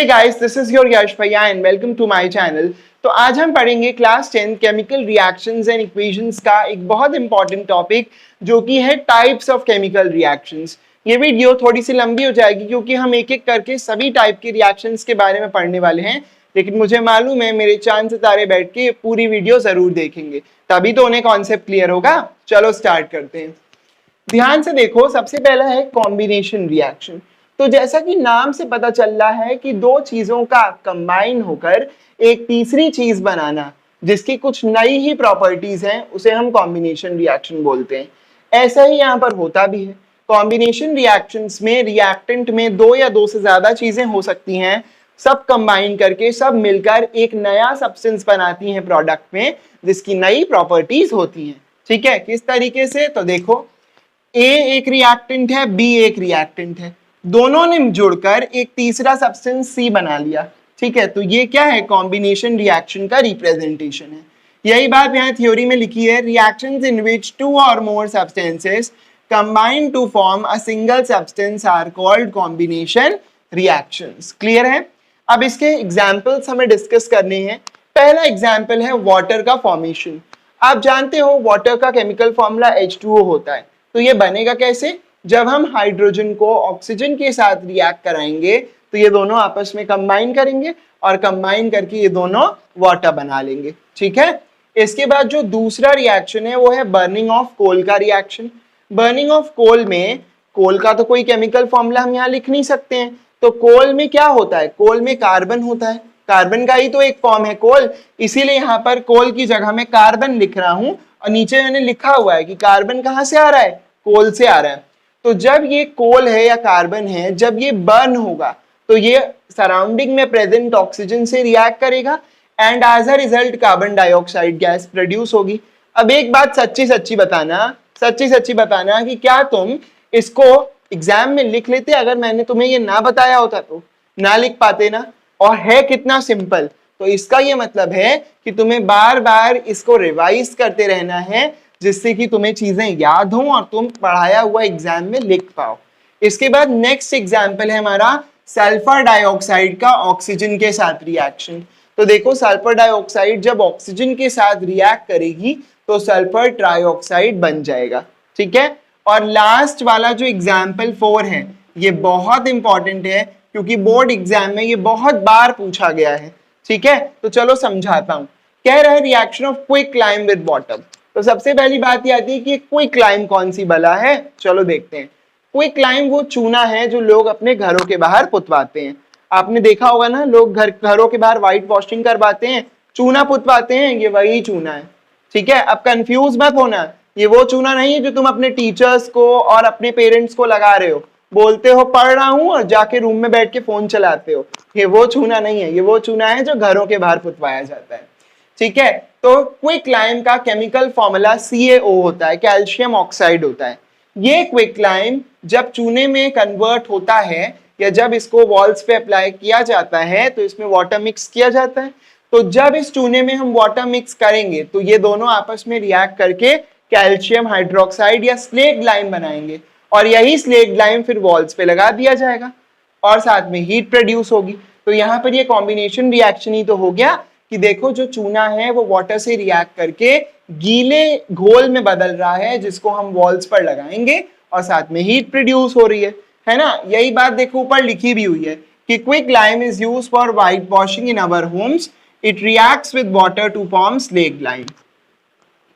Hey guys, this is your Yash भैया and welcome to my channel. तो आज हम पढ़ेंगे class 10 chemical reactions and equations का एक बहुत इंपॉर्टेंट टॉपिक जो कि है टाइप्स ऑफ केमिकल रिएक्शंस। ये वीडियो थोड़ी सी लंबी हो जाएगी क्योंकि हम एक एक करके सभी टाइप के रिएक्शंस के बारे में पढ़ने वाले हैं, लेकिन मुझे मालूम है मेरे चांद सितारे बैठ के पूरी वीडियो जरूर देखेंगे, तभी तो उन्हें कॉन्सेप्ट क्लियर होगा। चलो स्टार्ट करते हैं। ध्यान से देखो, सबसे पहला है कॉम्बिनेशन रिएक्शन। तो जैसा कि नाम से पता चल रहा है कि दो चीजों का कंबाइन होकर एक तीसरी चीज बनाना जिसकी कुछ नई ही प्रॉपर्टीज हैं उसे हम कॉम्बिनेशन रिएक्शन बोलते हैं। ऐसा ही यहाँ पर होता भी है। कॉम्बिनेशन रिएक्शंस में रिएक्टेंट में दो या दो से ज्यादा चीजें हो सकती हैं, सब कंबाइन करके सब मिलकर एक नया सब्सटेंस बनाती हैं प्रोडक्ट में जिसकी नई प्रॉपर्टीज होती हैं। ठीक है, किस तरीके से? तो देखो, ए एक रिएक्टेंट है, बी एक रिएक्टेंट है, दोनों ने जुड़कर एक तीसरा सब्सटेंस सी बना लिया। ठीक है, तो ये क्या है? कॉम्बिनेशन रिएक्शन का रिप्रेजेंटेशन है। यही बात यहाँ थ्योरी में लिखी है, रिएक्शंस इन विच टू और more substances combine to form a single substance are called combination reactions. Clear है? अब इसके एग्जाम्पल्स हमें डिस्कस करने हैं। पहला एग्जाम्पल है वाटर का फॉर्मेशन। आप जानते हो वाटर का केमिकल फॉर्मूला H2O होता है। तो ये बनेगा कैसे? जब हम हाइड्रोजन को ऑक्सीजन के साथ रिएक्ट कराएंगे तो ये दोनों आपस में कंबाइन करेंगे और कंबाइन करके ये दोनों वाटर बना लेंगे। ठीक है, इसके बाद जो दूसरा रिएक्शन है वो है बर्निंग ऑफ कोल का रिएक्शन। बर्निंग ऑफ कोल में, कोल का तो कोई केमिकल फॉर्मूला हम यहाँ लिख नहीं सकते हैं, तो कोल में क्या होता है? कोल में कार्बन होता है, कार्बन का ही तो एक फॉर्म है कोल, इसीलिए यहाँ पर कोल की जगह में कार्बन लिख रहा हूं और नीचे मैंने लिखा हुआ है कि कार्बन कहाँ से आ रहा है? कोल से आ रहा है। तो जब ये कोल है या कार्बन है, जब ये बर्न होगा तो ये सराउंडिंग में प्रेजेंट ऑक्सीजन से रिएक्ट करेगा and as a result carbon dioxide gas produce होगी। अब एक बात सच्ची सच्ची बताना कि क्या तुम इसको एग्जाम में लिख लेते अगर मैंने तुम्हें ये ना बताया होता? तो ना लिख पाते ना। और है कितना सिंपल। तो इसका ये मतलब है कि तुम्हें बार बार इसको रिवाइज करते रहना है जिससे कि तुम्हें चीजें याद हों और तुम पढ़ाया हुआ एग्जाम में लिख पाओ। इसके बाद नेक्स्ट एग्जाम्पल है हमारा सल्फर डाइऑक्साइड का ऑक्सीजन के साथ रिएक्शन। तो देखो, सल्फर डाइऑक्साइड जब ऑक्सीजन के साथ रिएक्ट करेगी तो सल्फर ट्राइऑक्साइड बन जाएगा। ठीक है, और लास्ट वाला जो एग्जाम्पल 4 है ये बहुत इंपॉर्टेंट है क्योंकि बोर्ड एग्जाम में ये बहुत बार पूछा गया है। ठीक है, तो चलो समझाता हूं। कह रहा है reaction of quick lime with water. तो सबसे पहली बात ये आती है कि क्विक लाइम कौन सी बला है? चलो देखते हैं। क्विक लाइम वो चूना है जो लोग अपने घरों के बाहर पुतवाते हैं। आपने देखा होगा ना, लोग घरों के बाहर व्हाइट वॉशिंग करवाते हैं, चूना पुतवाते हैं, ये वही चूना है। ठीक है, अब कंफ्यूज मत होना, ये वो चूना नहीं है जो तुम अपने टीचर्स को और अपने पेरेंट्स को लगा रहे हो, बोलते हो पढ़ रहा हूं और जाके रूम में बैठ के फोन चलाते हो। ये वो चूना नहीं है, ये वो चूना है जो घरों के बाहर पुतवाया जाता है। ठीक है, तो क्विक लाइम का केमिकल फॉर्मूला CaO होता है, कैल्शियम ऑक्साइड होता है। ये क्विक लाइम जब चूने में कन्वर्ट होता है या जब इसको वॉल्स पे अप्लाई किया जाता है तो इसमें वाटर मिक्स किया जाता है। तो जब इस चूने में हम वाटर मिक्स करेंगे तो ये दोनों आपस में रिएक्ट करके कैल्शियम हाइड्रोक्साइड या स्लेग लाइम बनाएंगे और यही स्लेग लाइम फिर वॉल्स पे लगा दिया जाएगा और साथ में हीट प्रोड्यूस होगी। तो यहाँ पर ये कॉम्बिनेशन रिएक्शन ही तो हो गया कि देखो, जो चूना है वो वाटर से रिएक्ट करके गीले घोल में बदल रहा है जिसको हम वॉल्स पर लगाएंगे और साथ में हीट प्रोड्यूस हो रही है ना। यही बात देखो ऊपर लिखी भी हुई है कि quick lime is used for white washing in our homes, it reacts with water to form slaked lime.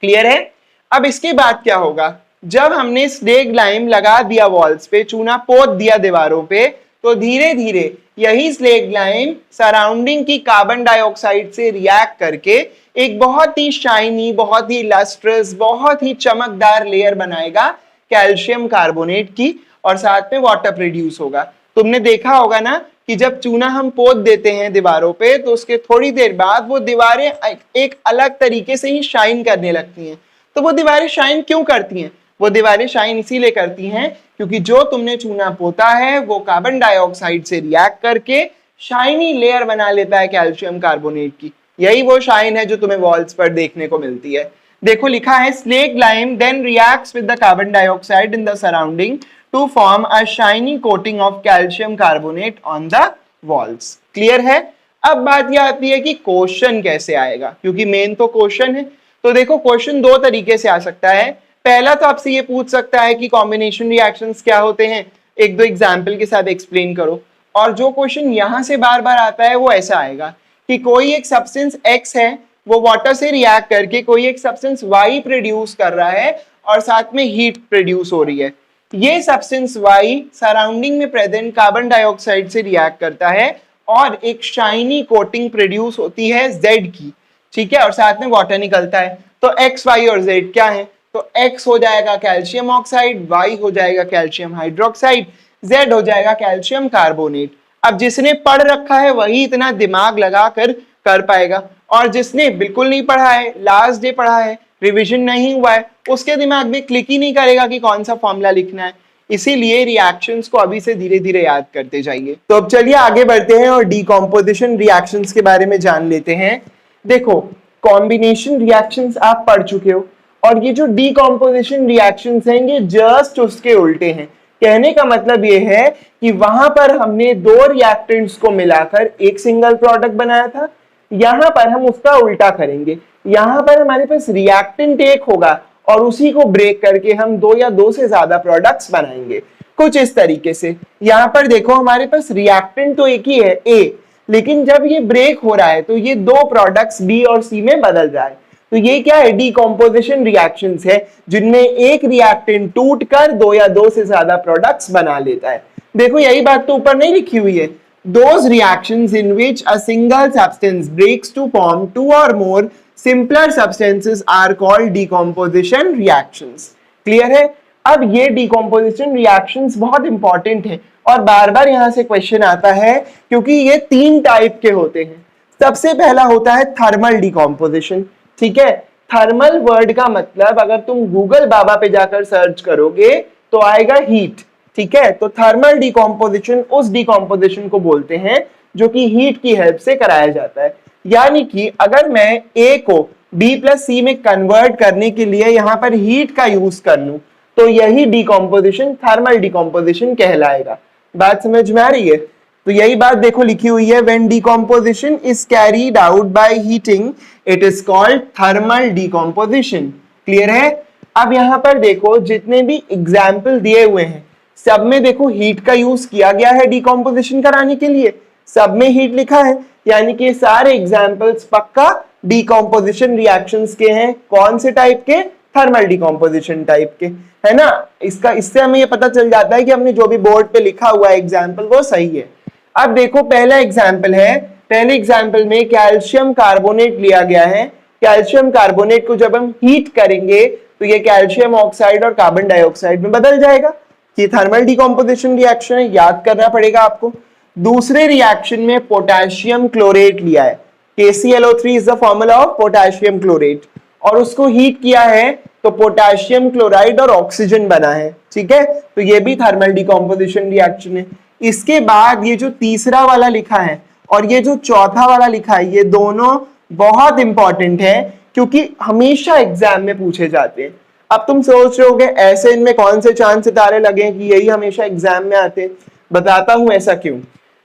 Clear है? अब इसके बाद क्या होगा? जब हमने स्लेग लाइम लगा दिया वॉल्स पे, चूना पोत दिया दीवारों पे, तो धीरे धीरे यही स्लेग लाइम सराउंडिंग की कार्बन डाइऑक्साइड से रिएक्ट करके एक बहुत ही शाइनी, बहुत ही लस्ट्रस, बहुत ही चमकदार लेयर बनाएगा कैल्शियम कार्बोनेट की और साथ में वाटर प्रोड्यूस होगा। तुमने देखा होगा ना कि जब चूना हम पोत देते हैं दीवारों पे तो उसके थोड़ी देर बाद वो दीवारें एक अलग तरीके से ही शाइन करने लगती हैं। तो वो दीवारें शाइन क्यों करती हैं? वो दीवारें शाइन इसीलिए करती हैं क्योंकि जो तुमने चूना पोता है वो कार्बन डाइऑक्साइड से रिएक्ट करके शाइनी लेयर बना लेता है कैल्शियम कार्बोनेट की। यही वो शाइन है जो तुम्हें वॉल्स पर देखने को मिलती है। देखो लिखा है slaked lime then reacts with the carbon dioxide in the surrounding to form a shiny coating of calcium carbonate on the walls. Clear है? अब बात यह आती है कि क्वेश्चन कैसे आएगा, क्योंकि मेन तो क्वेश्चन है। तो देखो क्वेश्चन दो तरीके से आ सकता है। पहला तो आपसे ये पूछ सकता है कि कॉम्बिनेशन रिएक्शंस क्या होते हैं, एक दो एग्जाम्पल के साथ एक्सप्लेन करो। और जो क्वेश्चन यहाँ से बार बार आता है वो ऐसा आएगा कि कोई एक सब्सटेंस X है, वो वाटर से रिएक्ट करके कोई एक सब्सटेंस Y प्रोड्यूस कर रहा है और साथ में हीट प्रोड्यूस हो रही है। ये सब्सटेंस Y सराउंडिंग में प्रेजेंट कार्बन डाइऑक्साइड से रिएक्ट करता है और एक शाइनी कोटिंग प्रोड्यूस होती है Z की, ठीक है, और साथ में वाटर निकलता है। तो X, Y और Z क्या है? तो X हो जाएगा कैल्शियम ऑक्साइड, Y हो जाएगा कैल्शियम हाइड्रोक्साइड, Z हो जाएगा कैल्शियम कार्बोनेट। अब जिसने पढ़ रखा है वही इतना दिमाग लगाकर कर पाएगा, और जिसने बिल्कुल नहीं पढ़ा है, लास्ट डे पढ़ा है, रिवीजन नहीं हुआ है, उसके दिमाग में क्लिक ही नहीं करेगा कि कौन सा फॉर्मूला लिखना है। इसीलिए रिएक्शंस को अभी से धीरे धीरे याद करते जाइए। तो अब चलिए आगे बढ़ते हैं और डीकॉम्पोजिशन रिएक्शंस के बारे में जान लेते हैं। देखो कॉम्बिनेशन रिएक्शंस आप पढ़ चुके हो, और ये जो डीकॉम्पोजिशन रिएक्शंस हैं ये जस्ट उसके उल्टे हैं। कहने का मतलब ये है कि वहां पर हमने दो रिएक्टेंट्स को मिलाकर एक सिंगल प्रोडक्ट बनाया था, यहां पर हम उसका उल्टा करेंगे। यहां पर हमारे पास रिएक्टेंट एक होगा और उसी को ब्रेक करके हम दो या दो से ज्यादा प्रोडक्ट्स बनाएंगे, कुछ इस तरीके से। यहां पर देखो हमारे पास रिएक्टेंट तो एक ही है A, लेकिन जब ये ब्रेक हो रहा है तो ये दो प्रोडक्ट्स B और C में बदल रहा है। तो ये क्या है? डीकॉम्पोजिशन रिएक्शंस है जिनमें एक रिएक्टेंट टूटकर दो या दो से ज्यादा प्रोडक्ट्स बना लेता है। देखो यही बात तो ऊपर नहीं लिखी हुई है। Those reactions in which a single substance breaks to form two or more simpler substances are called decomposition reactions. Clear है? अब ये decomposition reactions बहुत इंपॉर्टेंट है और बार बार यहां से क्वेश्चन आता है क्योंकि ये तीन टाइप के होते हैं। सबसे पहला होता है थर्मल डिकॉम्पोजिशन। ठीक है, थर्मल वर्ड का मतलब अगर तुम गूगल बाबा पे जाकर सर्च करोगे तो आएगा हीट। ठीक है, तो थर्मल डिकॉम्पोजिशन उस डिकॉम्पोजिशन को बोलते हैं जो कि हीट की हेल्प से कराया जाता है। यानी कि अगर मैं A को B प्लस C में कन्वर्ट करने के लिए यहां पर हीट का यूज कर लूं तो यही डिकॉम्पोजिशन थर्मल डिकॉम्पोजिशन कहलाएगा। बात समझ में आ रही है? तो यही बात देखो लिखी हुई है, when decomposition is carried out by heating it is called thermal decomposition. Clear है? अब यहां पर देखो जितने भी एग्जाम्पल दिए हुए हैं सब में देखो हीट का यूज किया गया है डिकॉम्पोजिशन कराने के लिए, सब में हीट लिखा है, यानी कि सारे एग्जाम्पल्स पक्का डिकॉम्पोजिशन रिएक्शंस के हैं। कौन से टाइप के? थर्मल डिकॉम्पोजिशन टाइप के, है ना। इससे हमें ये पता चल जाता है कि हमने जो भी बोर्ड पे लिखा हुआ है एग्जाम्पल वो सही है। अब देखो पहला एग्जाम्पल है, पहले एग्जाम्पल में कैल्शियम कार्बोनेट लिया गया है। कैल्शियम कार्बोनेट को जब हम हीट करेंगे तो ये कैल्शियम ऑक्साइड और कार्बन डाइऑक्साइड में बदल जाएगा। ये थर्मल डिकॉम्पोजिशन रिएक्शन है, याद करना पड़ेगा आपको। दूसरे रिएक्शन में पोटेशियम क्लोरेट लिया है, KClO3 is the formula of potassium chlorate, और उसको हीट किया है तो पोटेशियम क्लोराइड और ऑक्सीजन बना है। ठीक है, तो ये भी थर्मल डिकॉम्पोजिशन रिएक्शन है। इसके बाद ये जो तीसरा वाला लिखा है और ये जो चौथा वाला लिखा है ये दोनों बहुत इंपॉर्टेंट है क्योंकि हमेशा एग्जाम में पूछे जाते हैं। अब तुम सोच रहे होगे ऐसे इनमें कौन से चांद सितारे लगे कि यही हमेशा एग्जाम में आते हैं। बताता हूं ऐसा क्यों।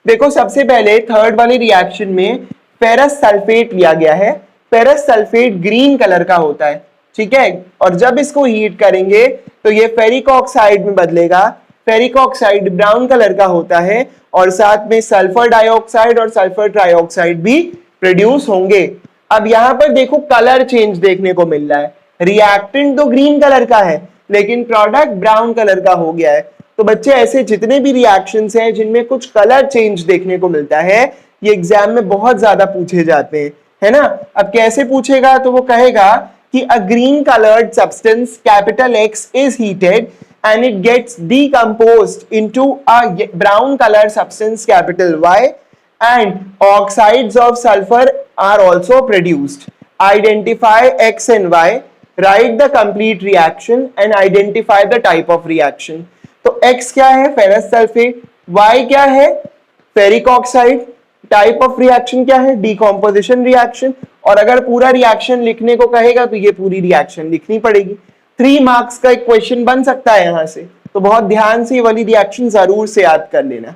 देखो सबसे पहले थर्ड वाली रिएक्शन में फेरस सल्फेट लिया गया है। फेरस सल्फेट ग्रीन कलर का होता है, ठीक है, और जब इसको हीट करेंगे तो ये फेरिक ऑक्साइड में बदलेगा। फेरिक ऑक्साइड ब्राउन कलर का होता है और साथ में सल्फर डाइऑक्साइड और सल्फर ट्राइऑक्साइड भी प्रोड्यूस होंगे। अब यहाँ पर देखो कलर चेंज देखने को मिल रहा है। रिएक्टेंट तो ग्रीन कलर का है लेकिन प्रोडक्ट ब्राउन कलर का हो गया है। तो बच्चे ऐसे जितने भी रिएक्शंस हैं जिनमें कुछ कलर चेंज देखने को मिलता है ये एग्जाम में बहुत ज्यादा पूछे जाते हैं, है ना। अब कैसे पूछेगा? तो वो कहेगा कि a green colored substance capital X is heated and it gets decomposed into a brown colored substance capital Y and oxides of sulfur are also produced. Identify X and Y, write the complete reaction and identify the type of reaction. तो X क्या है? Ferrous sulphate. Y क्या है? Ferric oxide. Type of reaction क्या है? Decomposition reaction. और अगर पूरा रिएक्शन लिखने को कहेगा तो ये पूरी रिएक्शन लिखनी पड़ेगी। 3 मार्क्स का एक क्वेश्चन बन सकता है यहां से, तो बहुत ध्यान से ये वाली रिएक्शन जरूर से याद कर लेना।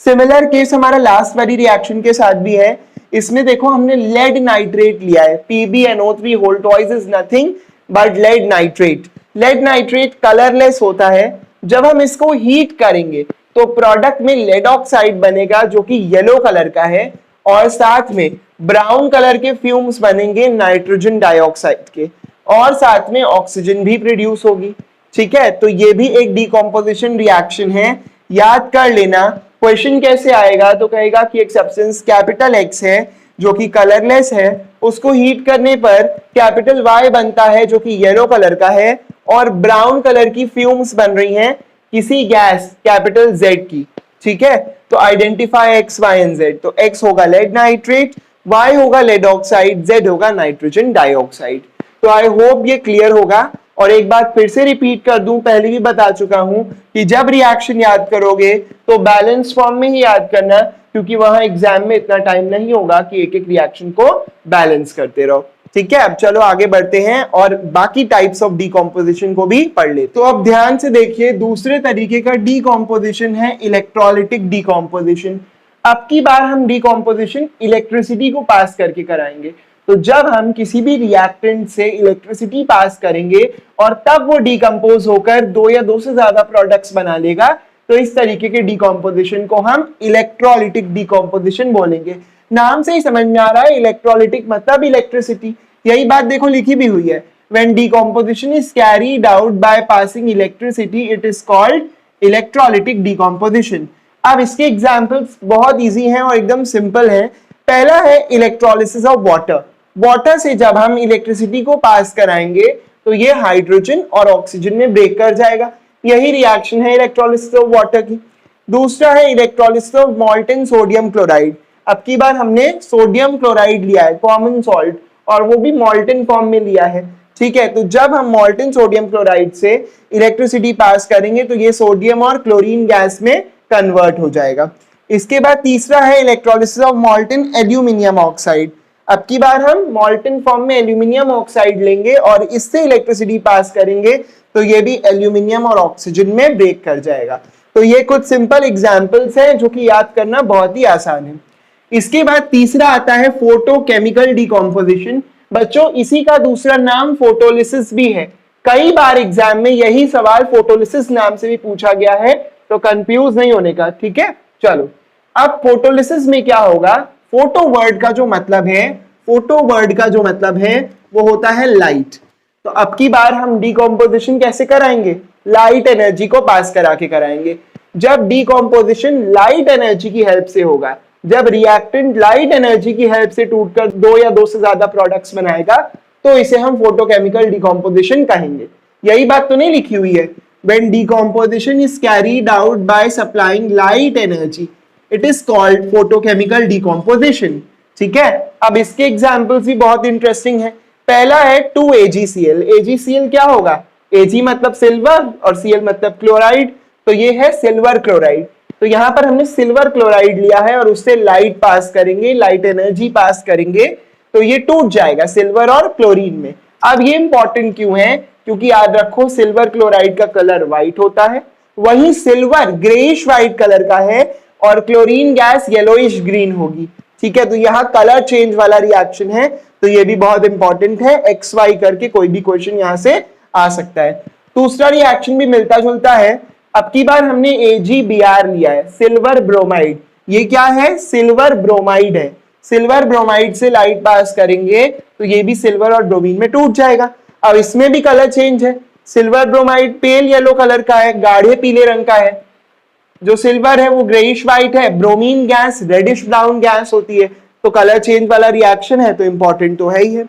सिमिलर केस हमारा लास्ट वाली रिएक्शन के साथ भी है। इसमें देखो हमने लेड नाइट्रेट लिया है, PbNO3 whole twice is nothing but lead nitrate. Lead nitrate colourless होता है, जब हम इसको हीट करेंगे तो प्रोडक्ट में लेड ऑक्साइड बनेगा जो कि येलो कलर का है, और साथ में ब्राउन कलर के फ्यूम्स बनेंगे नाइट्रोजन डाइऑक्साइड के, और साथ में ऑक्सीजन भी प्रोड्यूस होगी। ठीक है, तो ये भी एक डीकम्पोजिशन रिएक्शन है, याद कर लेना। क्वेश्चन कैसे आएगा तो कहेगा कि एक सब्सटेंस कैपिटल X है जो कि कलरलेस है, उसको हीट करने पर कैपिटल Y बनता है जो कि येलो कलर का है, और ब्राउन कलर की फ्यूम्स बन रही हैं किसी गैस कैपिटल Z की। ठीक है, तो identify X, Y and Z। तो X होगा लेड नाइट्रेट, Y होगा लेड ऑक्साइड, Z होगा नाइट्रोजन डाइऑक्साइड। तो आई होप ये क्लियर होगा। और एक बात फिर से रिपीट कर दूं, पहले भी बता चुका हूं कि जब रिएक्शन याद करोगे तो बैलेंस फॉर्म में ही याद करना, क्योंकि वहां एग्जाम में इतना टाइम नहीं होगा कि एक एक रिएक्शन को बैलेंस करते रहो। ठीक है, अब चलो आगे बढ़ते हैं और बाकी टाइप्स ऑफ डीकम्पोजिशन को भी पढ़ ले। तो अब ध्यान से देखिए, दूसरे तरीके का डीकम्पोजिशन है इलेक्ट्रोलिटिक डीकम्पोजिशन। अब की बार हम डीकम्पोजिशन इलेक्ट्रिसिटी को पास करके कराएंगे। तो जब हम किसी भी रिएक्टेंट से इलेक्ट्रिसिटी पास करेंगे और तब वो डीकम्पोज होकर दो या दो से ज्यादा प्रोडक्ट्स बना लेगा, तो इस तरीके के डीकम्पोजिशन को हम इलेक्ट्रोलिटिक डीकम्पोजिशन बोलेंगे। नाम से ही समझ में आ रहा है, इलेक्ट्रोलिटिक मतलब इलेक्ट्रिसिटी। यही बात देखो लिखी भी हुई है, when decomposition is carried out by passing electricity it is called electrolytic decomposition। अब इसके एग्जांपल्स बहुत इजी हैं और एकदम सिंपल हैं। पहला है इलेक्ट्रोलिसिस ऑफ वाटर। वाटर से जब हम इलेक्ट्रिसिटी को पास कराएंगे तो ये हाइड्रोजन और ऑक्सीजन में ब्रेक कर जाएगा, यही रिएक्शन है इलेक्ट्रोलिसिस ऑफ वाटर की। दूसरा है इलेक्ट्रोलिसिस ऑफ मॉल्टन सोडियम क्लोराइड। अब की बार हमने सोडियम क्लोराइड लिया है, कॉमन सॉल्ट, और वो भी मॉल्टन फॉर्म में लिया है। ठीक है, तो जब हम मॉल्टन सोडियम क्लोराइड से इलेक्ट्रिसिटी पास करेंगे तो ये सोडियम और क्लोरीन गैस में कन्वर्ट हो जाएगा। इसके बाद तीसरा है इलेक्ट्रोलिसिस ऑफ मॉल्टन एल्यूमिनियम ऑक्साइड। अब की बार हम मॉल्टन फॉर्म में एल्यूमिनियम ऑक्साइड लेंगे और इससे इलेक्ट्रिसिटी पास करेंगे तो ये भी एल्यूमिनियम और ऑक्सीजन में ब्रेक कर जाएगा। तो ये कुछ सिंपल एग्जांपल्स हैं जो कि याद करना बहुत ही आसान है। इसके बाद तीसरा आता है फोटोकेमिकल डीकम्पोजिशन। बच्चों, इसी का दूसरा नाम फोटोलिसिस भी है। कई बार एग्जाम में यही सवाल फोटोलिसिस नाम से भी पूछा गया है, तो कंफ्यूज नहीं होने का। ठीक है, चलो अब फोटोलिसिस में क्या होगा। फोटो वर्ड का जो मतलब है, फोटो वर्ड का जो मतलब है वो होता है लाइट। तो अब की बार हम डीकम्पोजिशन कैसे कराएंगे, लाइट एनर्जी को पास करा के कराएंगे। जब डीकम्पोजिशन लाइट एनर्जी की हेल्प से होगा, जब रिएक्टेंट लाइट एनर्जी की हेल्प से टूटकर दो या दो से ज्यादा प्रोडक्ट्स बनाएगा, तो इसे हम फोटोकेमिकल डीकम्पोजिशन कहेंगे। यही बात तो नहीं लिखी हुई है, when decomposition is carried out by supplying light energy it is called photochemical decomposition। ठीक है, अब इसके एग्जांपल्स भी बहुत इंटरेस्टिंग है। पहला है 2AgCl। AgCl क्या होगा, Ag मतलब सिल्वर और Cl मतलब क्लोराइड, तो ये है सिल्वर क्लोराइड। तो यहाँ पर हमने सिल्वर क्लोराइड लिया है और उससे लाइट पास करेंगे, लाइट एनर्जी पास करेंगे, तो ये टूट जाएगा सिल्वर और क्लोरीन में। अब ये इंपॉर्टेंट क्यों है, क्योंकि याद रखो सिल्वर क्लोराइड का कलर व्हाइट होता है, वहीं सिल्वर ग्रेइश व्हाइट कलर का है और क्लोरीन गैस येलोइश ग्रीन होगी। ठीक है, तो यहाँ कलर चेंज वाला रिएक्शन है, तो ये भी बहुत इंपॉर्टेंट है। XY करके कोई भी क्वेश्चन यहाँ से आ सकता है। दूसरा रिएक्शन भी मिलता जुलता है। अब की बार हमने AgBr लिया है, सिल्वर ब्रोमाइड। ये क्या है, सिल्वर ब्रोमाइड है। सिल्वर ब्रोमाइड से लाइट पास करेंगे तो ये भी सिल्वर और ब्रोमीन में टूट जाएगा। अब इसमें भी कलर चेंज है, silver bromide pale yellow colour का है, गाढ़े पीले रंग का है। जो सिल्वर है वो ग्रेइश व्हाइट है, bromine gas reddish brown gas होती है, तो कलर चेंज वाला रिएक्शन है, तो इंपॉर्टेंट तो है ही है।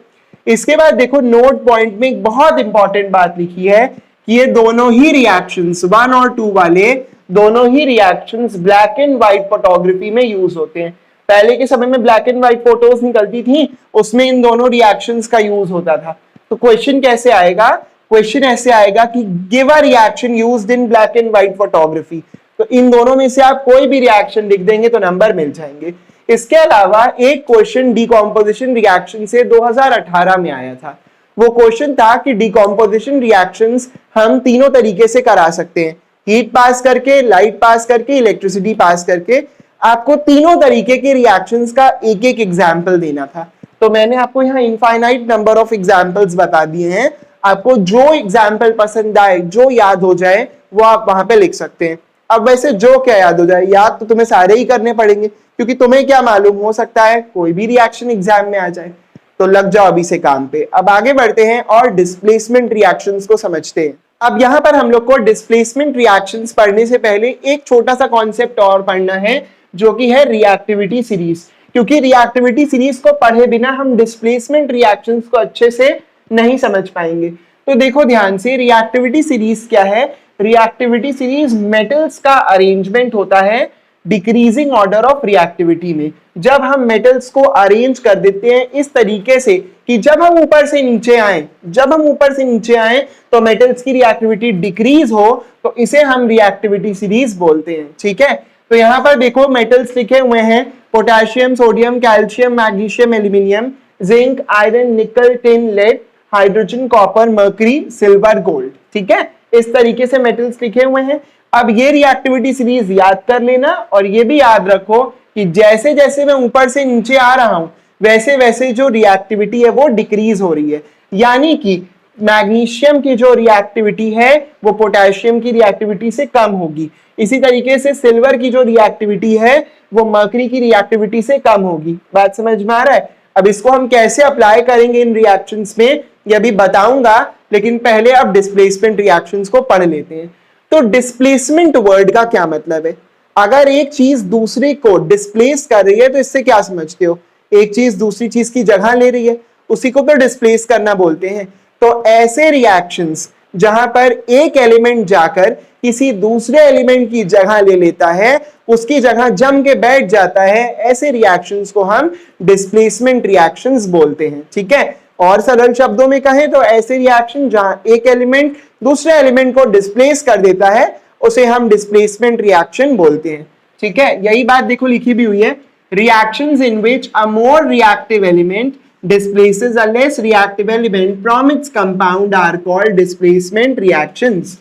इसके बाद देखो नोट पॉइंट में एक बहुत इंपॉर्टेंट बात लिखी है कि ये दोनों ही रिएक्शंस 1 और 2 वाले दोनों ही reactions black and white photography में यूज होते हैं। पहले के समय में ब्लैक एंड व्हाइट फोटोज निकलती थी, उसमें इन दोनों रिएक्शंस का यूज होता था। तो क्वेश्चन कैसे आएगा, क्वेश्चन ऐसे आएगा कि give a reaction used in black and white photography. तो इन दोनों में से आप कोई भी रिएक्शन लिख देंगे तो नंबर मिल जाएंगे। इसके अलावा एक क्वेश्चन डीकम्पोजिशन रिएक्शन से 2018 में आया था। वो क्वेश्चन था कि डीकम्पोजिशन रिएक्शंस हम तीनों तरीके से करा सकते हैं, हीट पास करके, लाइट पास करके, इलेक्ट्रिसिटी पास करके। आपको तीनों तरीके के रिएक्शंस का एक एक एग्जाम्पल देना था, तो मैंने आपको यहाँ इनफाइनाइट नंबर ऑफ एग्जाम्पल्स बता दिए हैं। आपको जो एग्जाम्पल पसंद आए, जो याद हो जाए, वो आप वहां पे लिख सकते हैं। अब वैसे जो क्या याद हो जाए, याद तो तुम्हें सारे ही करने पड़ेंगे, क्योंकि तुम्हें क्या मालूम, हो सकता है कोई भी रिएक्शन एग्जाम में आ जाए। तो लग जाओ अभी से काम पे। अब आगे बढ़ते हैं और डिस्प्लेसमेंट रिएक्शंस को समझते हैं। अब यहाँ पर हम लोग को डिस्प्लेसमेंट रिएक्शंस पढ़ने से पहले एक छोटा सा कॉन्सेप्ट और पढ़ना है, जो कि है रिएक्टिविटी सीरीज। क्योंकि रिएक्टिविटी सीरीज को पढ़े बिना हम डिस्प्लेसमेंट रिएक्शंस को अच्छे से नहीं समझ पाएंगे। तो देखो ध्यान से, रिएक्टिविटी सीरीज क्या है। रिएक्टिविटी सीरीज मेटल्स का अरेंजमेंट होता है डिक्रीजिंग ऑर्डर ऑफ रिएक्टिविटी में। जब हम मेटल्स को अरेंज कर देते हैं इस तरीके से कि जब हम ऊपर से नीचे आए तो मेटल्स की रिएक्टिविटी डिक्रीज हो, तो इसे हम रिएक्टिविटी सीरीज बोलते हैं। ठीक है, तो यहाँ पर देखो मेटल्स लिखे हुए हैं, potassium, sodium, calcium, magnesium, aluminium, zinc, iron, nickel, tin, lead, hydrogen, copper, mercury, silver, gold. ठीक है, इस तरीके से मेटल्स लिखे हुए हैं। अब ये रिएक्टिविटी सीरीज याद कर लेना, और ये भी याद रखो कि जैसे जैसे मैं ऊपर से नीचे आ रहा हूं, वैसे वैसे जो रिएक्टिविटी है वो डिक्रीज हो रही है। यानी कि मैग्नीशियम की जो रिएक्टिविटी है वो पोटेशियम की रिएक्टिविटी से कम होगी। इसी तरीके से सिल्वर की जो रिएक्टिविटी है वो मर्करी की रिएक्टिविटी से कम होगी। बात समझ में आ रहा है? अब इसको हम कैसे अप्लाई करेंगे इन रिएक्शंस में, ये भी बताऊंगा, लेकिन पहले अब डिस्प्लेसमेंट रिएक्शंस को पढ़ लेते हैं। तो डिस्प्लेसमेंट वर्ड का क्या मतलब है? अगर एक चीज दूसरे को डिस्प्लेस कर रही है तो इससे क्या समझते हो? एक चीज दूसरी चीज की जगह ले रही है, उसी को तो डिस्प्लेस करना बोलते हैं। तो ऐसे रिएक्शंस जहां पर एक एलिमेंट जाकर किसी दूसरे एलिमेंट की जगह ले लेता है, उसकी जगह जम के बैठ जाता है, ऐसे रिएक्शंस को हम डिस्प्लेसमेंट रिएक्शंस बोलते हैं। ठीक है, और सरल शब्दों में कहें तो ऐसे रिएक्शन जहां एक एलिमेंट दूसरे एलिमेंट को डिस्प्लेस कर देता है उसे हम डिस्प्लेसमेंट रिएक्शन बोलते हैं। ठीक है, यही बात देखो लिखी भी हुई है, reactions in which a more reactive element displaces a less reactive element from its compound are called displacement reactions।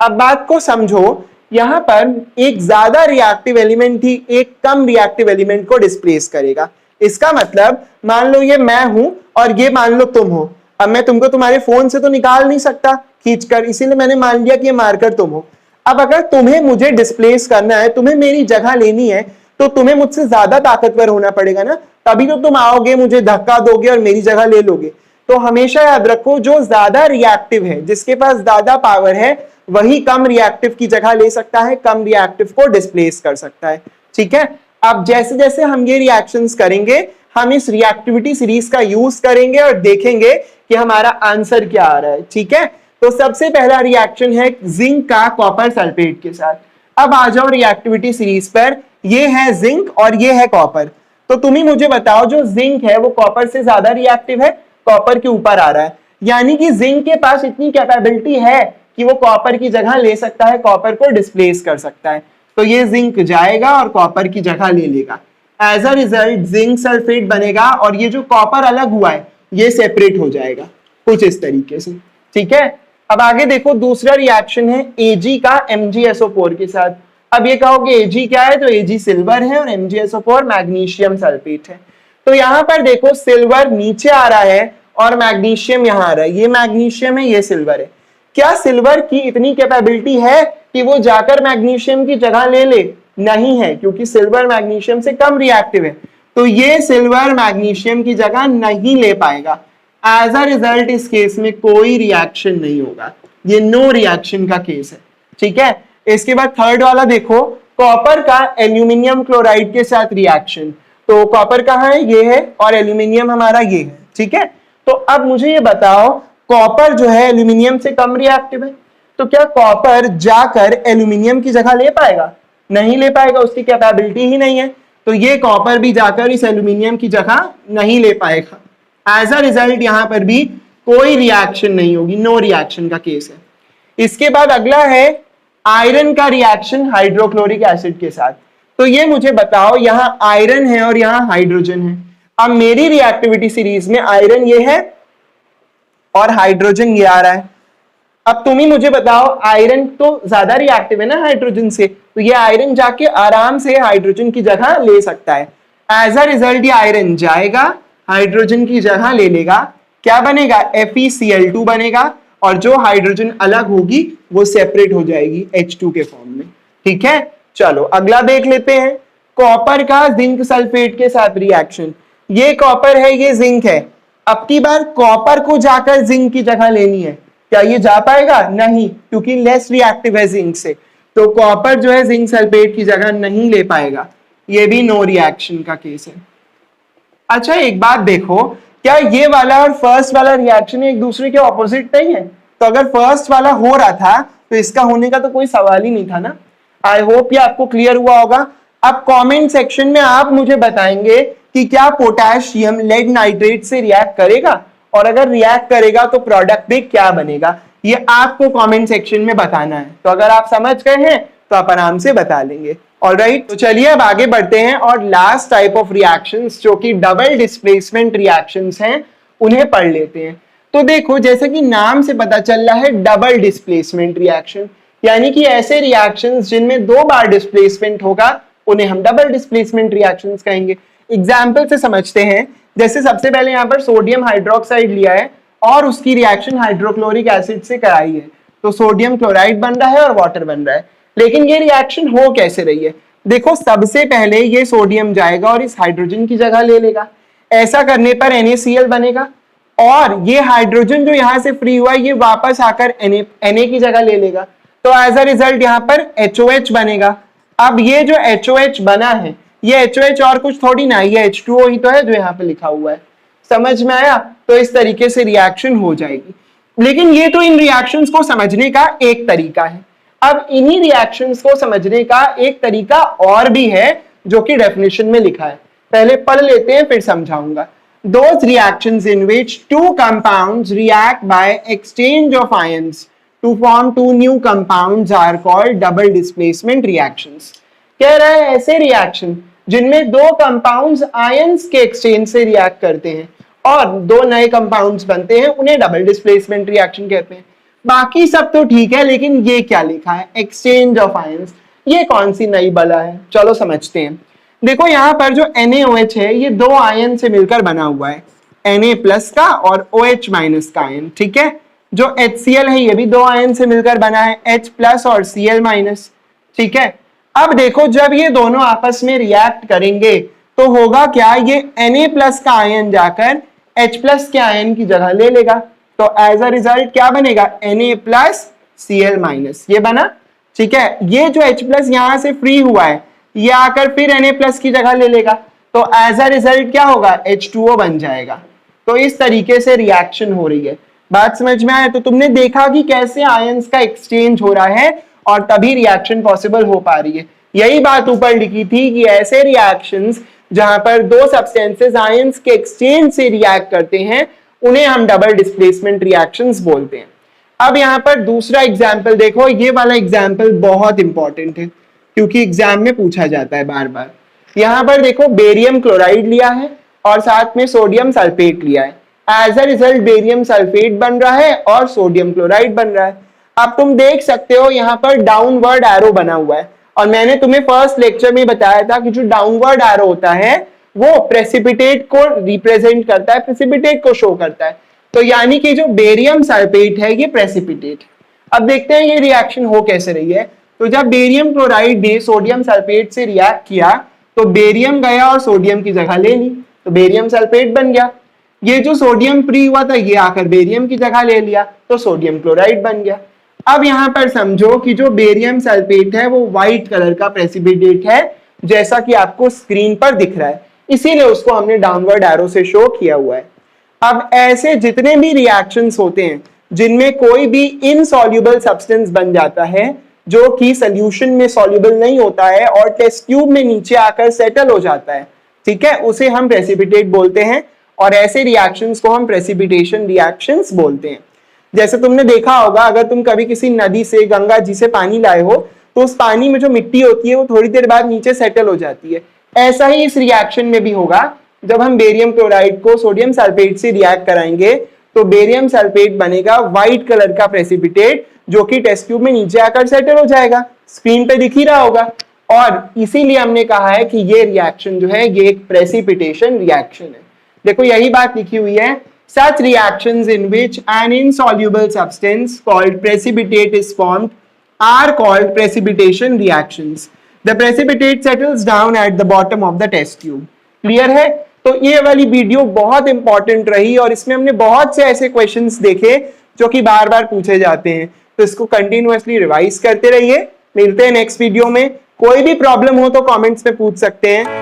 अब बात को समझो, यहां पर एक ज्यादा रिएक्टिव एलिमेंट ही एक कम रिएक्टिव एलिमेंट को डिस्प्लेस करेगा। इसका मतलब मान लो ये मैं हूं और ये मान लो तुम हो। अब मैं तुमको तुम्हारे फोन से तो निकाल नहीं सकता खींचकर, इसीलिए मैंने मान लिया कि ये मार्कर तुम हो। अब अगर तुम्हें मुझे डिस्प्लेस करना है, तुम्हें मेरी जगह लेनी है, तो तुम्हें मुझसे ज्यादा ताकतवर होना पड़ेगा ना, तभी तो तुम आओगे, मुझे धक्का दोगे और मेरी जगह ले लोगे। तो हमेशा याद रखो, जो ज्यादा रिएक्टिव है, जिसके पास ज्यादा पावर है, वही कम रिएक्टिव की जगह ले सकता है, कम रिएक्टिव को डिस्प्लेस कर सकता है। ठीक है, अब जैसे जैसे हम ये रिएक्शंस करेंगे, हम इस रिएक्टिविटी सीरीज का यूज करेंगे और देखेंगे कि हमारा आंसर क्या आ रहा है। ठीक है, तो सबसे पहला रिएक्शन है जिंक का कॉपर सल्फेट के साथ। अब आ जाओ रिएक्टिविटी सीरीज पर, ये है जिंक और ये है कॉपर। तो तुम ही मुझे बताओ, जो जिंक है वो कॉपर से ज्यादा रिएक्टिव है, कॉपर के ऊपर आ रहा है, यानी कि जिंक के पास इतनी कैपेबिलिटी है कि वो कॉपर की जगह ले सकता है, कॉपर को डिस्प्लेस कर सकता है। तो ये जिंक जाएगा और कॉपर की जगह ले लेगा। As a result zinc sulphate बनेगा और ये जो कॉपर अलग हुआ है ये सेपरेट हो जाएगा कुछ इस तरीके से। ठीक है, अब आगे देखो, दूसरा रिएक्शन है Ag का MgSO4 के साथ। अब ये कहोगे Ag क्या है, तो Ag सिल्वर है और MgSO4 मैग्नीशियम सल्फेट है। तो यहां पर देखो सिल्वर नीचे आ रहा है और मैग्नीशियम यहां आ रहा है, ये मैग्नीशियम है, ये सिल्वर है। क्या सिल्वर की इतनी कैपेबिलिटी है कि वो जाकर मैग्नीशियम की जगह ले ले? नहीं है, क्योंकि सिल्वर मैग्नीशियम से कम रिएक्टिव है, तो ये सिल्वर मैग्नीशियम की जगह नहीं ले पाएगा। एज अ रिजल्ट इस केस में कोई रिएक्शन नहीं होगा, ये नो रिएक्शन का केस है। ठीक है, इसके बाद थर्ड वाला देखो, कॉपर का एल्यूमिनियम क्लोराइड के साथ रिएक्शन। तो कॉपर कहाँ है, ये है, और एल्यूमिनियम हमारा ये है। ठीक है, तो अब मुझे ये बताओ, कॉपर जो है एल्यूमिनियम से कम रिएक्टिव है, तो क्या कॉपर जाकर एल्यूमिनियम की जगह ले पाएगा? नहीं ले पाएगा, उसकी कैपेबिलिटी ही नहीं है। तो ये कॉपर भी जाकर इस एल्यूमिनियम की जगह नहीं ले पाएगा। एज अ रिजल्ट यहां पर भी कोई रिएक्शन नहीं होगी, नो रिएक्शन का केस है। इसके बाद अगला है आयरन का रिएक्शन हाइड्रोक्लोरिक एसिड के साथ। तो ये मुझे बताओ, यहां आयरन है और यहां हाइड्रोजन है। अब मेरी रिएक्टिविटी सीरीज में आयरन ये है और हाइड्रोजन ये आ रहा है। अब तुम ही मुझे बताओ, आयरन तो ज्यादा रिएक्टिव है ना हाइड्रोजन से, तो ये आयरन जाके आराम से हाइड्रोजन की जगह ले सकता है। एज अ रिजल्ट ये आयरन जाएगा, हाइड्रोजन की जगह ले लेगा, क्या बनेगा, FeCl2 बनेगा, और जो हाइड्रोजन अलग होगी वो सेपरेट हो जाएगी H2 के फॉर्म में। ठीक है, चलो अगला देख लेते हैं, कॉपर का जिंक सल्फेट के साथ रिएक्शन। ये कॉपर है, ये जिंक है, अब की बार कॉपर को जाकर जिंक की जगह लेनी है, क्या ये जा पाएगा? नहीं, क्योंकि लेस रिएक्टिव है जिंक से, तो कॉपर जो है जिंक सल्फेट की जगह नहीं ले पाएगा, ये भी नो रिएक्शन का केस है। अच्छा एक बात देखो, क्या ये वाला और फर्स्ट वाला रिएक्शन एक दूसरे के ऑपोजिट नहीं है? तो अगर फर्स्ट वाला हो रहा था तो इसका होने का तो कोई सवाल ही नहीं था ना। आई होप ये आपको क्लियर हुआ होगा। अब कमेंट सेक्शन में आप मुझे बताएंगे कि क्या पोटेशियम लेड नाइट्रेट से रिएक्ट करेगा, और अगर रिएक्ट करेगा तो प्रोडक्ट में क्या बनेगा, ये आपको कमेंट सेक्शन में बताना है। तो अगर आप समझ गए हैं तो आप आराम से बता लेंगे। ऑलराइट, तो चलिए अब आगे बढ़ते हैं और लास्ट टाइप ऑफ रिएक्शंस जो कि डबल डिस्प्लेसमेंट रिएक्शंस हैं उन्हें पढ़ लेते हैं। तो देखो जैसे कि नाम से पता चल रहा है डबल डिस्प्लेसमेंट रिएक्शन, यानी कि ऐसे रिएक्शंस जिनमें 2 बार डिस्प्लेसमेंट होगा उन्हें हम डबल डिस्प्लेसमेंट रिएक्शंस कहेंगे। एग्जाम्पल से समझते हैं, जैसे सबसे पहले यहाँ पर सोडियम हाइड्रोक्साइड लिया है और उसकी रिएक्शन हाइड्रोक्लोरिक एसिड से कराई है, तो सोडियम क्लोराइड बन रहा है और वाटर बन रहा है। लेकिन ये रिएक्शन हो कैसे रही है? देखो सबसे पहले ये सोडियम जाएगा और इस हाइड्रोजन की जगह ले लेगा, ऐसा करने पर NaCl बनेगा, और ये हाइड्रोजन जो यहाँ से फ्री हुआ ये वापस आकर Na की जगह ले लेगा, तो एज अ रिजल्ट यहाँ पर HOH बनेगा। अब ये जो HOH बना है ये HOH और कुछ थोड़ी ना, ये H2O ही तो है जो यहाँ पे लिखा हुआ है। समझ में आया? तो इस तरीके से रिएक्शन हो जाएगी। लेकिन ये तो इन रिएक्शंस को समझने का एक तरीका है। अब इन्हीं रिएक्शंस को समझने का एक तरीका और भी है जो कि डेफिनेशन में लिखा है, पहले पढ़ लेते हैं फिर समझाऊंगा। Those reactions in which two compounds react by exchange of ions to form two new compounds are called double displacement reactions। कह रहा है ऐसे रिएक्शन जिनमें 2 कंपाउंड्स आयंस के एक्सचेंज से रिएक्ट करते हैं और 2 नए कंपाउंड्स बनते हैं, उन्हें डबल डिस्प्लेसमेंट रिएक्शन कहते हैं। बाकी सब तो ठीक है, लेकिन ये क्या लिखा है, एक्सचेंज ऑफ आयंस, ये कौन सी नई बला है? चलो समझते हैं। देखो यहाँ पर जो NaOH है ये 2 आयन से मिलकर बना हुआ है, Na+ का और OH- का आयन। ठीक है, जो HCl है ये भी 2 आयन से मिलकर बना है, H+ और Cl-। ठीक है, अब देखो जब ये दोनों आपस में रिएक्ट करेंगे तो होगा क्या, ये Na+ का आयन जाकर H+ के आयन की जगह ले लेगा, तो एज अ रिजल्ट क्या बनेगा, Na+ Cl-, ये बना। ठीक है, ये जो H+ यहां से फ्री हुआ है ये आकर फिर Na+ की जगह ले लेगा, तो एज अ रिजल्ट क्या होगा, H2O बन जाएगा। तो इस तरीके से रिएक्शन हो रही है। बात समझ में आया? तो तुमने देखा कि कैसे आयंस का एक्सचेंज हो रहा है और तभी रिएक्शन पॉसिबल हो पा रही है। यही बात ऊपर लिखी थी कि ऐसे रिएक्शंस जहां पर 2 सब्सटेंसेस आयंस के एक्सचेंज से रिएक्ट करते हैं उन्हें हम डबल डिस्प्लेसमेंट रिएक्शंस बोलते हैं। अब यहाँ पर दूसरा एग्जाम्पल देखो, ये वाला एग्जाम्पल बहुत इंपॉर्टेंट है क्योंकि एग्जाम में पूछा जाता है बार बार। यहाँ पर देखो बेरियम क्लोराइड लिया है और साथ में सोडियम सल्फेट लिया है, as a result barium sulphate बन रहा है और सोडियम क्लोराइड बन रहा है। अब तुम देख सकते हो यहाँ पर डाउनवर्ड एरो बना हुआ है, और मैंने तुम्हें फर्स्ट लेक्चर में बताया था कि जो डाउनवर्ड एरो होता है वो प्रेसिपिटेट को रिप्रेजेंट करता है, प्रेसिपिटेट को शो करता है। तो यानी कि जो बेरियम सल्फेट है ये प्रेसिपिटेट। अब देखते हैं ये रिएक्शन हो कैसे रही है। तो जब बेरियम क्लोराइड ने सोडियम सल्फेट से रिएक्ट किया तो बेरियम गया और सोडियम की जगह ले ली, तो बेरियम सल्फेट बन गया। ये जो सोडियम फ्री हुआ था ये आकर बेरियम की जगह ले लिया, तो सोडियम क्लोराइड बन गया। अब यहाँ पर समझो कि जो बेरियम सल्फेट है वो व्हाइट कलर का प्रेसिपिटेट है, जैसा कि आपको स्क्रीन पर दिख रहा है, इसीलिए उसको हमने डाउनवर्ड एरो से शो किया हुआ है। अब ऐसे जितने भी रिएक्शंस होते हैं जिनमें कोई भी इनसॉल्युबल सब्सटेंस बन जाता है जो कि सॉल्यूशन में सॉल्युबल नहीं होता है और टेस्ट ट्यूब में नीचे आकर सेटल हो जाता है, ठीक है, उसे हम प्रेसिपिटेट बोलते हैं। और ऐसे रिएक्शंस को हम प्रेसिपिटेशन रिएक्शंस बोलते हैं। जैसे तुमने देखा होगा, अगर तुम कभी किसी नदी से, गंगा जी से पानी लाए हो तो उस पानी में जो मिट्टी होती है वो थोड़ी देर बाद नीचे सेटल हो जाती है। ऐसा ही इस रिएक्शन में भी होगा। जब हम बेरियम क्लोराइड को सोडियम सल्फेट से रिएक्ट कराएंगे तो बेरियम सल्फेट बनेगा व्हाइट कलर का प्रेसिपिटेट जो कि टेस्ट ट्यूब में नीचे आकर सेटल हो जाएगा। स्क्रीन पे दिख ही रहा होगा। और इसीलिए हमने कहा है कि ये रिएक्शन जो है ये एक प्रेसिपिटेशन रिएक्शन है। देखो यही बात लिखी हुई है, such reactions in which an insoluble substance called precipitate is formed are called precipitation reactions. The precipitate settles down at the bottom of the test tube. Clear है? तो ये वाली वीडियो बहुत इंपॉर्टेंट रही और इसमें हमने बहुत से ऐसे क्वेश्चंस देखे जो कि बार बार पूछे जाते हैं, तो इसको कंटिन्यूअसली रिवाइज करते रहिए। मिलते हैं नेक्स्ट वीडियो में। कोई भी प्रॉब्लम हो तो कमेंट्स में पूछ सकते हैं।